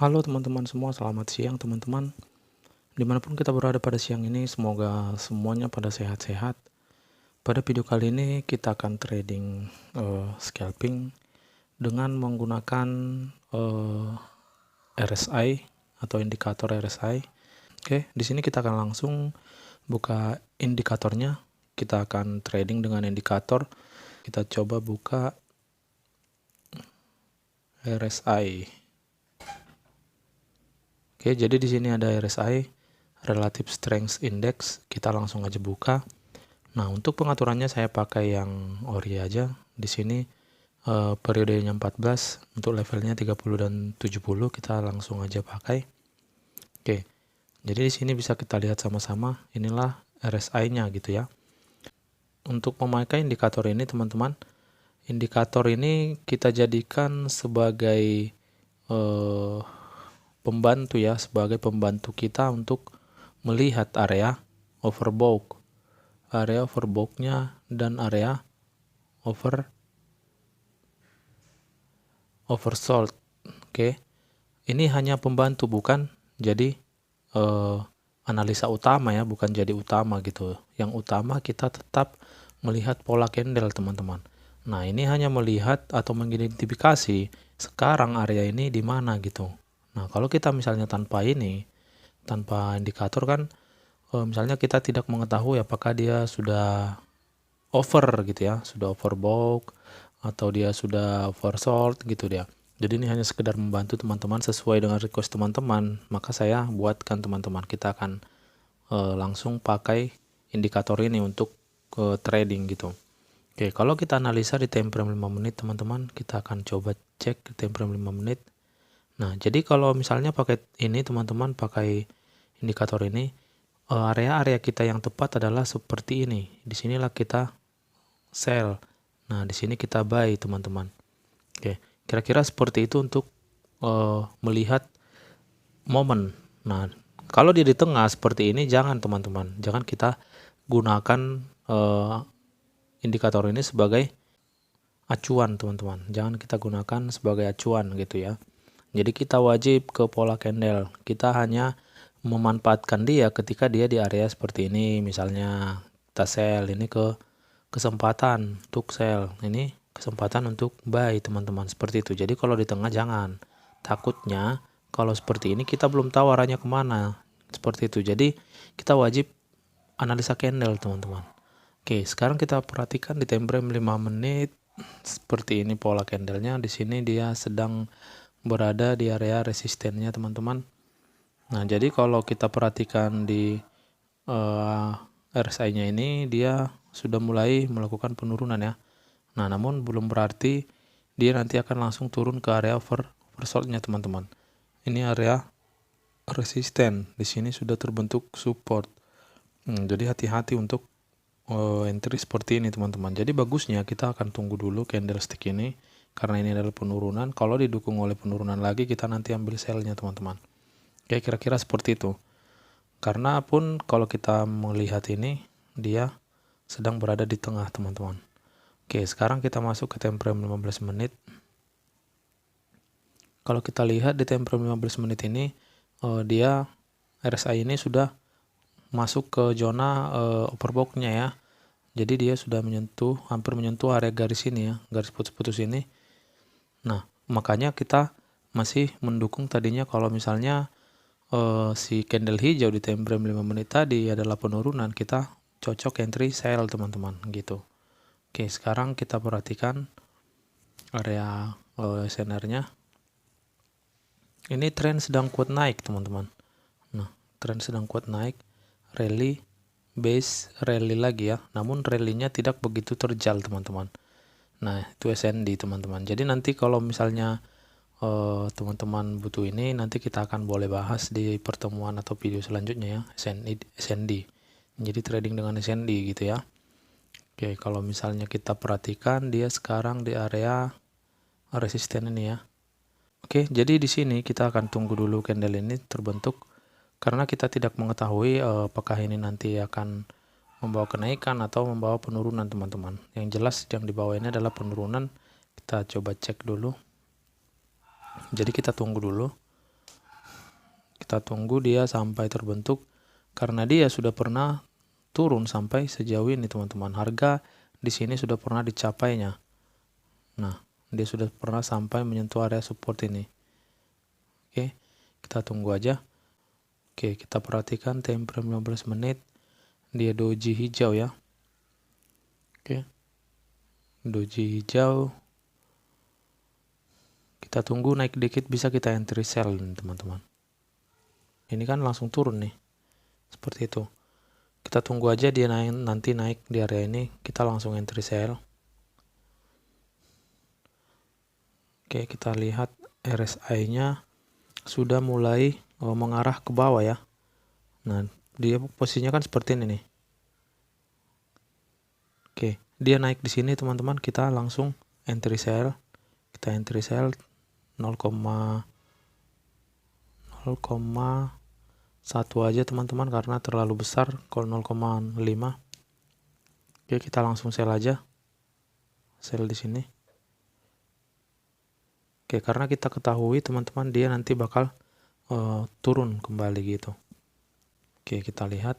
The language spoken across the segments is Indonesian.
Halo teman-teman semua, selamat siang teman-teman. Dimanapun kita berada pada siang ini, semoga semuanya pada sehat-sehat. Pada video kali ini kita akan trading scalping dengan menggunakan RSI atau indikator RSI. Oke, di sini kita akan langsung buka indikatornya. Kita akan trading dengan indikator. Kita coba buka RSI. Oke, jadi di sini ada RSI, Relative Strength Index. Kita langsung aja buka. Nah, untuk pengaturannya saya pakai yang ori aja. Di sini periodenya 14, untuk levelnya 30 dan 70 kita langsung aja pakai. Oke. Jadi di sini bisa kita lihat sama-sama, inilah RSI-nya gitu ya. Untuk memakai indikator ini teman-teman, indikator ini kita jadikan sebagai pembantu ya, sebagai pembantu kita untuk melihat area overbought, area overbought-nya dan area oversold. Oke. Ini hanya pembantu, bukan jadi analisa utama ya, bukan jadi utama gitu. Yang utama kita tetap melihat pola candle teman-teman. Nah, ini hanya melihat atau mengidentifikasi sekarang area ini di mana gitu. Nah, kalau kita misalnya tanpa ini, tanpa indikator kan, misalnya kita tidak mengetahui apakah dia sudah over gitu ya, sudah overbought atau dia sudah oversold gitu dia. Jadi ini hanya sekedar membantu teman-teman sesuai dengan request teman-teman, maka saya buatkan teman-teman. Kita akan langsung pakai indikator ini untuk trading gitu. Oke, kalau kita analisa di time frame 5 menit teman-teman, kita akan coba cek di time frame 5 menit. Nah, jadi kalau misalnya pakai ini teman-teman, pakai indikator ini, area-area kita yang tepat adalah seperti ini. Disinilah kita sell. Nah, di sini kita buy teman-teman. Oke, kira-kira seperti itu untuk melihat momen. Nah, kalau dia di tengah seperti ini, jangan teman-teman, jangan kita gunakan indikator ini sebagai acuan teman-teman. Jangan kita gunakan sebagai acuan gitu ya. Jadi kita wajib ke pola candle. Kita hanya memanfaatkan dia ketika dia di area seperti ini. Misalnya kita sell, ini ke kesempatan untuk sell, ini kesempatan untuk buy teman-teman, seperti itu. Jadi kalau di tengah jangan, takutnya kalau seperti ini kita belum tahu arahnya kemana, seperti itu. Jadi kita wajib analisa candle teman-teman. Oke, sekarang kita perhatikan di time frame 5 menit seperti ini pola candlenya. Di sini dia sedang berada di area resistennya teman-teman. Nah, jadi kalau kita perhatikan di RSI-nya ini, dia sudah mulai melakukan penurunan ya. Nah, namun belum berarti dia nanti akan langsung turun ke area oversold-nya teman-teman. Ini area resisten. Di sini sudah terbentuk support. Jadi hati-hati untuk entry seperti ini teman-teman. Jadi bagusnya kita akan tunggu dulu candlestick ini, karena ini adalah penurunan. Kalau didukung oleh penurunan lagi, kita nanti ambil sell-nya teman-teman. Oke, kira-kira seperti itu. Karena pun kalau kita melihat ini, dia sedang berada di tengah teman-teman. Oke, sekarang kita masuk ke time frame 15 menit. Kalau kita lihat di time frame 15 menit ini, dia RSI ini sudah masuk ke zona overbought-nya ya. Jadi dia sudah menyentuh, hampir menyentuh area garis ini ya, garis putus-putus ini. Nah, makanya kita masih mendukung tadinya kalau misalnya si candle hijau di time frame 5 menit tadi adalah penurunan, kita cocok entry sell teman-teman gitu. Oke, sekarang kita perhatikan area SNR-nya. Ini tren sedang kuat naik teman-teman. Nah, tren sedang kuat naik, rally, base rally lagi ya. Namun rally-nya tidak begitu terjal teman-teman. Nah, itu SND teman-teman. Jadi nanti kalau misalnya teman-teman butuh ini, nanti kita akan boleh bahas di pertemuan atau video selanjutnya ya, SND. Jadi trading dengan SND gitu ya. Oke, kalau misalnya kita perhatikan dia sekarang di area resisten ini ya. Oke, jadi di sini kita akan tunggu dulu candle ini terbentuk, karena kita tidak mengetahui apakah ini nanti akan membawa kenaikan atau membawa penurunan teman-teman. Yang jelas yang di bawah ini adalah penurunan. Kita coba cek dulu. Jadi kita tunggu dulu. Kita tunggu dia sampai terbentuk, karena dia sudah pernah turun sampai sejauh ini teman-teman. Harga di sini sudah pernah dicapainya. Nah, dia sudah pernah sampai menyentuh area support ini. Oke, kita tunggu aja. Oke, kita perhatikan time frame 15 menit. Dia doji hijau ya. Oke, doji hijau. Kita tunggu naik dikit, bisa kita entry sell teman-teman. Ini kan langsung turun nih, seperti itu. Kita tunggu aja dia nanti naik di area ini, kita langsung entry sell. Oke, kita lihat RSI nya sudah mulai mengarah ke bawah ya. Nah, dia posisinya kan seperti ini nih. Oke, dia naik di sini teman-teman, kita langsung entry sell. Kita entry sell 0,1 aja teman-teman, karena terlalu besar kalau 0,5. Oke, kita langsung sell aja. Sell di sini. Oke, karena kita ketahui teman-teman dia nanti bakal turun kembali gitu. Oke, kita lihat.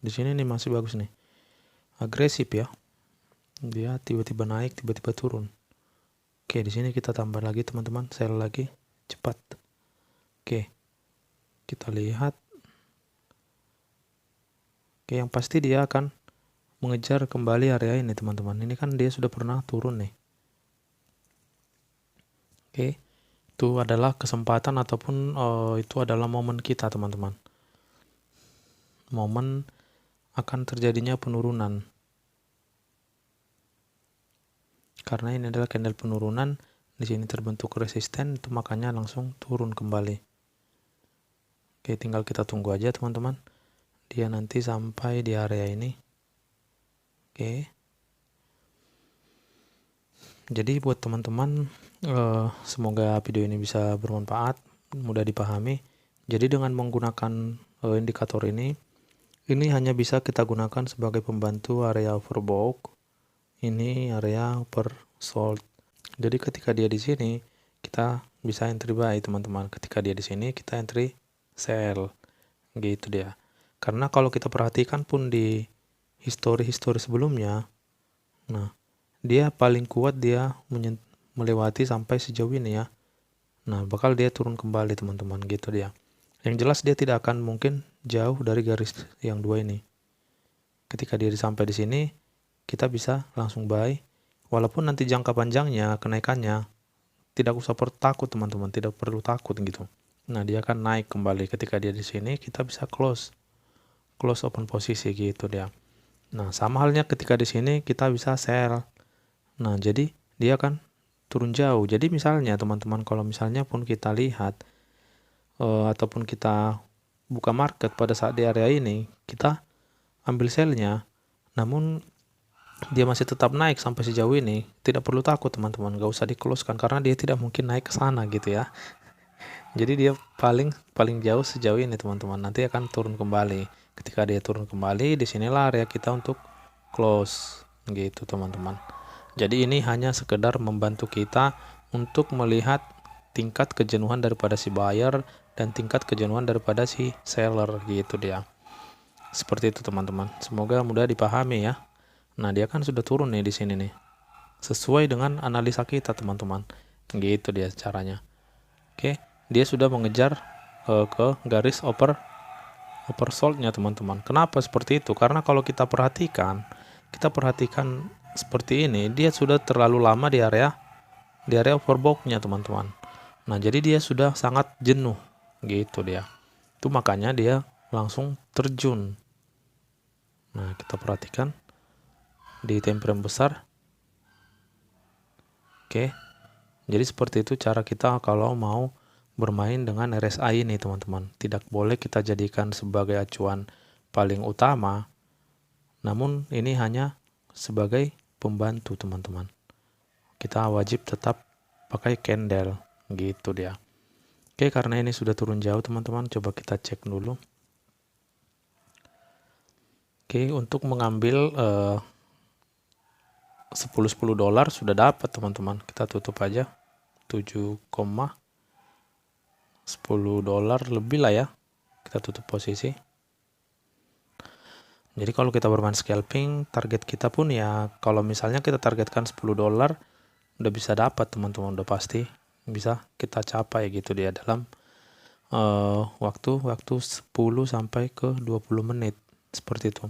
Di sini nih masih bagus nih. Agresif ya. Dia tiba-tiba naik, tiba-tiba turun. Oke, di sini kita tambah lagi teman-teman, sell lagi cepat. Oke. Kita lihat. Oke, yang pasti dia akan mengejar kembali area ini teman-teman. Ini kan dia sudah pernah turun nih. Oke. Itu adalah kesempatan ataupun itu adalah momen kita teman-teman. Momen akan terjadinya penurunan. Karena ini adalah candle penurunan, di sini terbentuk resisten, itu makanya langsung turun kembali. Oke, tinggal kita tunggu aja teman-teman. Dia nanti sampai di area ini. Oke. Jadi buat teman-teman, semoga video ini bisa bermanfaat, mudah dipahami. Jadi dengan menggunakan indikator ini hanya bisa kita gunakan sebagai pembantu area overbought. Ini area oversold. Jadi ketika dia di sini, kita bisa entry buy teman-teman. Ketika dia di sini, kita entry sell. Gitu dia. Karena kalau kita perhatikan pun di histori sebelumnya, nah, dia paling kuat dia melewati sampai sejauh ini ya. Nah, bakal dia turun kembali teman-teman, gitu dia. Yang jelas dia tidak akan mungkin jauh dari garis yang dua ini. Ketika dia sampai di sini, kita bisa langsung buy. Walaupun nanti jangka panjangnya kenaikannya tidak usah takut teman-teman, tidak perlu takut gitu. Nah, dia akan naik kembali. Ketika dia di sini, kita bisa close open posisi gitu dia. Nah, sama halnya ketika di sini kita bisa sell. Nah, jadi dia akan turun jauh. Jadi misalnya teman-teman, kalau misalnya pun kita lihat ataupun kita buka market pada saat di area ini, kita ambil sellnya, namun dia masih tetap naik sampai sejauh ini, tidak perlu takut teman-teman, gak usah di close kan, karena dia tidak mungkin naik ke sana gitu ya. Jadi dia paling jauh sejauh ini teman-teman, nanti akan turun kembali. Ketika dia turun kembali, disinilah area kita untuk close gitu teman-teman. Jadi ini hanya sekedar membantu kita untuk melihat tingkat kejenuhan daripada si buyer dan tingkat kejenuhan daripada si seller gitu dia. Seperti itu teman-teman. Semoga mudah dipahami ya. Nah, dia kan sudah turun nih di sini nih. Sesuai dengan analisa kita, teman-teman. Gitu dia caranya. Oke, dia sudah mengejar ke garis oversold-nya, teman-teman. Kenapa seperti itu? Karena kalau kita perhatikan seperti ini, dia sudah terlalu lama di area overbought-nya, teman-teman. Nah, jadi dia sudah sangat jenuh. Gitu dia. Itu makanya dia langsung terjun. Nah, kita perhatikan di time frame besar. Oke. Jadi seperti itu cara kita kalau mau bermain dengan RSI ini, teman-teman. Tidak boleh kita jadikan sebagai acuan paling utama. Namun ini hanya sebagai pembantu, teman-teman. Kita wajib tetap pakai candle gitu dia. Oke, karena ini sudah turun jauh, teman-teman. Coba kita cek dulu. Oke, untuk mengambil $10 sudah dapat teman-teman. Kita tutup aja 7, $10 lebih lah ya. Kita tutup posisi. Jadi kalau kita bermain scalping, target kita pun ya kalau misalnya kita targetkan $10 udah bisa dapat teman-teman, udah pasti bisa kita capai gitu dia dalam waktu 10 sampai ke 20 menit seperti itu.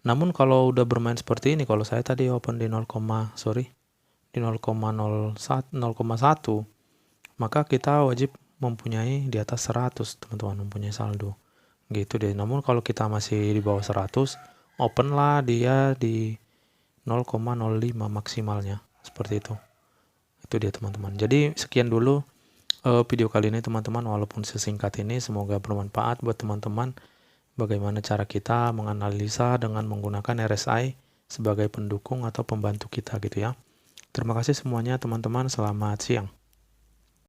Namun kalau udah bermain seperti ini, kalau saya tadi open di 0,1, maka kita wajib mempunyai di atas 100 teman-teman, mempunyai saldo gitu deh. Namun kalau kita masih di bawah 100, open lah dia di 0,05 maksimalnya seperti itu. Itu dia teman-teman. Jadi sekian dulu video kali ini teman-teman, walaupun sesingkat ini, semoga bermanfaat buat teman-teman bagaimana cara kita menganalisa dengan menggunakan RSI sebagai pendukung atau pembantu kita gitu ya. Terima kasih semuanya teman-teman, selamat siang.